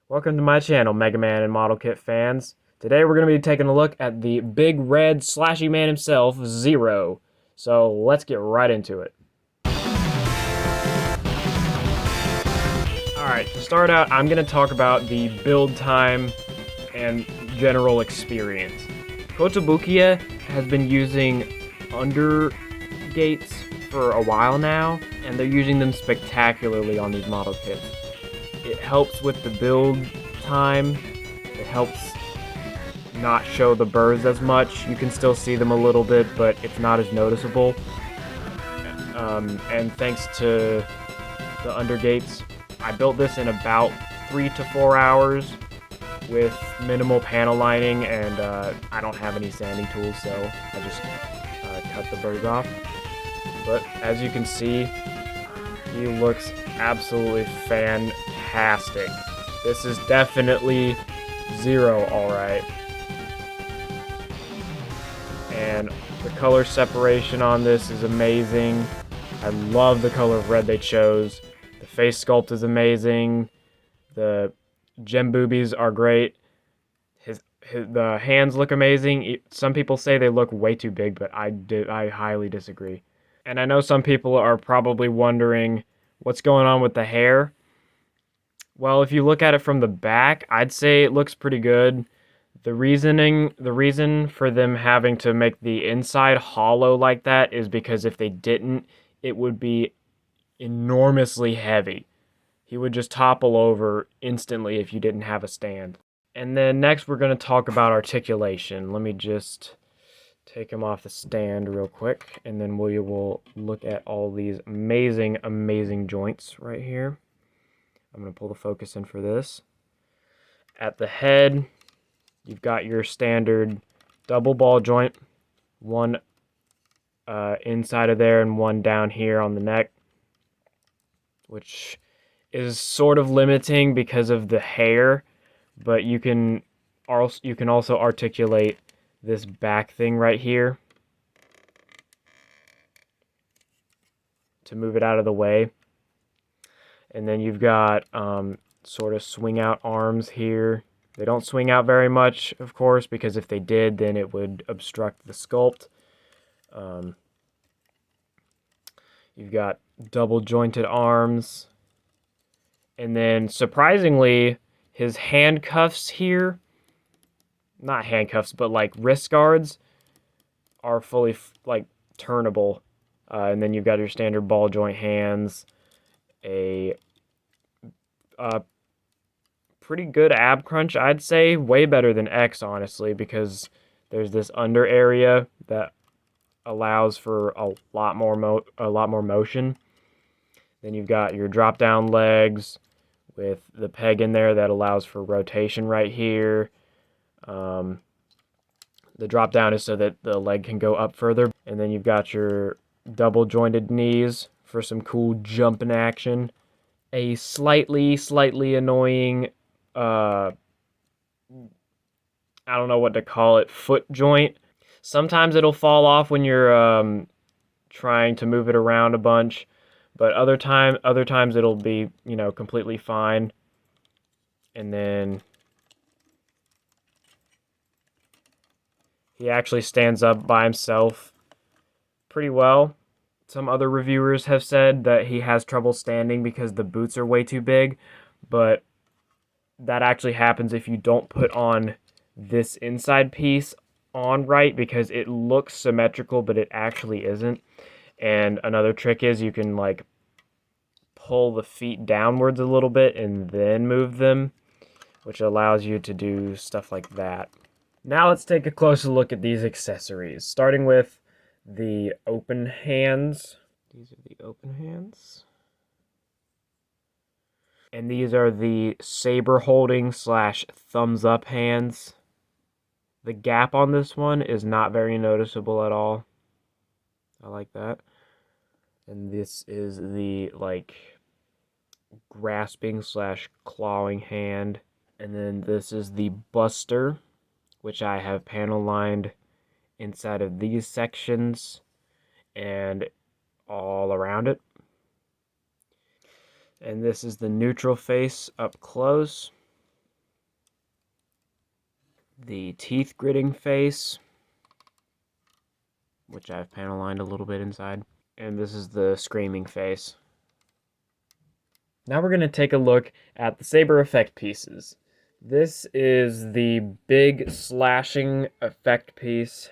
Welcome to my channel, Mega Man and Model Kit fans. Today we're going to be taking a look at the big red slashy man himself, Zero. So let's get right into it. Alright, to start out, I'm going to talk about the build time and general experience. Kotobukiya has been using under gates for a while now, and they're using them spectacularly on these model kits. It helps with the build time. It helps not show the burrs as much. You can still see them a little bit, but it's not as noticeable. And thanks to the undergates, I built this in about 3 to 4 hours with minimal panel lining, and I don't have any sanding tools, so I just cut the burrs off. But as you can see, he looks absolutely fantastic. This is definitely Zero, alright. And the color separation on this is amazing. I love the color of red they chose. The face sculpt is amazing. The gem boobies are great. The hands look amazing. Some people say they look way too big, but I highly disagree. And I know some people are probably wondering what's going on with the hair. Well, if you look at it from the back, I'd say it looks pretty good. The reason for them having to make the inside hollow like that is because if they didn't, it would be enormously heavy. He would just topple over instantly if you didn't have a stand. And then next we're going to talk about articulation. Let me just take him off the stand real quick, and then we will look at all these amazing joints right here. I'm going to pull the focus in for this. At the head, you've got your standard double ball joint, one inside of there and one down here on the neck, which is sort of limiting because of the hair, but you can also articulate this back thing right here to move it out of the way. And then you've got sort of swing out arms here. They don't swing out very much, of course, because if they did, then it would obstruct the sculpt. You've got double jointed arms. And then surprisingly, his handcuffs here, not handcuffs, but like wrist guards, are fully like turnable. And then you've got your standard ball joint hands, a pretty good ab crunch, I'd say, way better than X, honestly, because there's this under area that allows for a lot more motion. Then you've got your drop down legs with the peg in there that allows for rotation right here. The drop down is so that the leg can go up further. And then you've got your double jointed knees for some cool jumping action. A slightly annoying, I don't know what to call it, foot joint. Sometimes it'll fall off when you're trying to move it around a bunch, but other times it'll be, completely fine. And then he actually stands up by himself pretty well. Some other reviewers have said that he has trouble standing because the boots are way too big, but that actually happens if you don't put on this inside piece on right, because it looks symmetrical, but it actually isn't. And another trick is you can like pull the feet downwards a little bit and then move them, which allows you to do stuff like that. Now let's take a closer look at these accessories, starting with the open hands. These are the open hands. And these are the saber holding / thumbs up hands. The gap on this one is not very noticeable at all. I like that. And this is the grasping / clawing hand. And then this is the buster, which I have panel lined inside of these sections and all around it. And this is the neutral face up close. the teeth gritting face, which I've panel lined a little bit inside. And this is the screaming face. Now we're going to take a look at the saber effect pieces. This is the big slashing effect piece.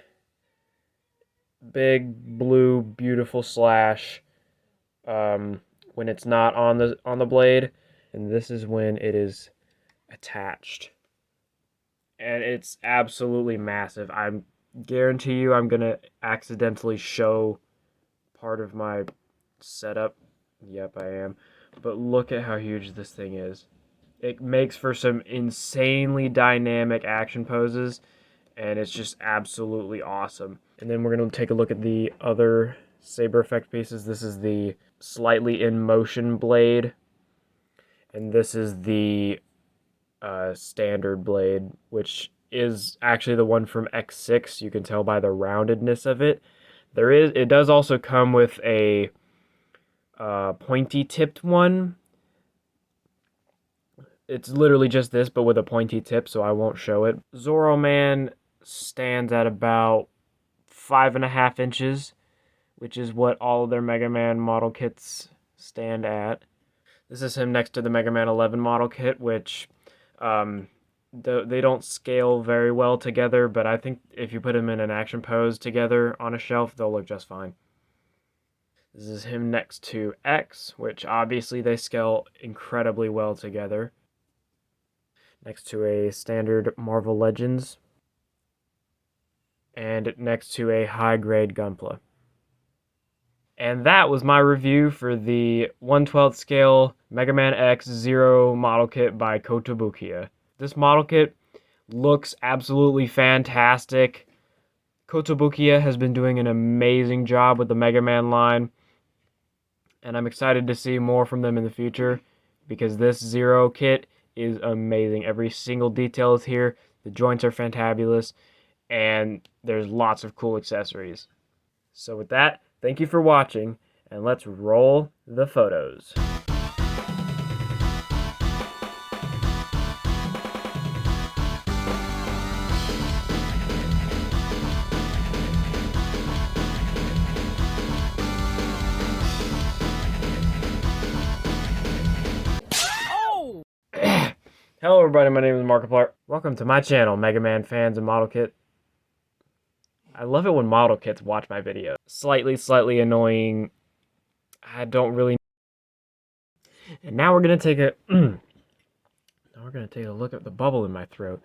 Big blue beautiful slash when it's not on the blade, and this is when it is attached. And it's absolutely massive. I guarantee you I'm going to accidentally show part of my setup. Yep, I am. But look at how huge this thing is. It makes for some insanely dynamic action poses, and it's just absolutely awesome. And then we're going to take a look at the other saber effect pieces. This is the slightly in motion blade, and this is the standard blade, which is actually the one from X6. You can tell by the roundedness of it. It does also come with a pointy tipped one. It's literally just this, but with a pointy tip, so I won't show it. Zoro Man stands at about 5.5 inches, which is what all of their Mega Man model kits stand at. This is him next to the Mega Man 11 model kit, which they don't scale very well together, but I think if you put them in an action pose together on a shelf, they'll look just fine. This is him next to X, which obviously they scale incredibly well together. Next to a standard Marvel Legends. And next to a high-grade Gunpla. And that was my review for the 1/12 scale Mega Man X Zero model kit by Kotobukiya. This model kit looks absolutely fantastic. Kotobukiya has been doing an amazing job with the Mega Man line, and I'm excited to see more from them in the future because this Zero kit is amazing. Every single detail is here. The joints are fantabulous, and there's lots of cool accessories. So with that, thank you for watching, and let's roll the photos. Hello everybody, my name is Markiplier. Welcome to my channel, Mega Man fans and model kit. I love it when model kits watch my video. Slightly annoying. I don't really. And now we're gonna take a now we're gonna take a look at the bubble in my throat.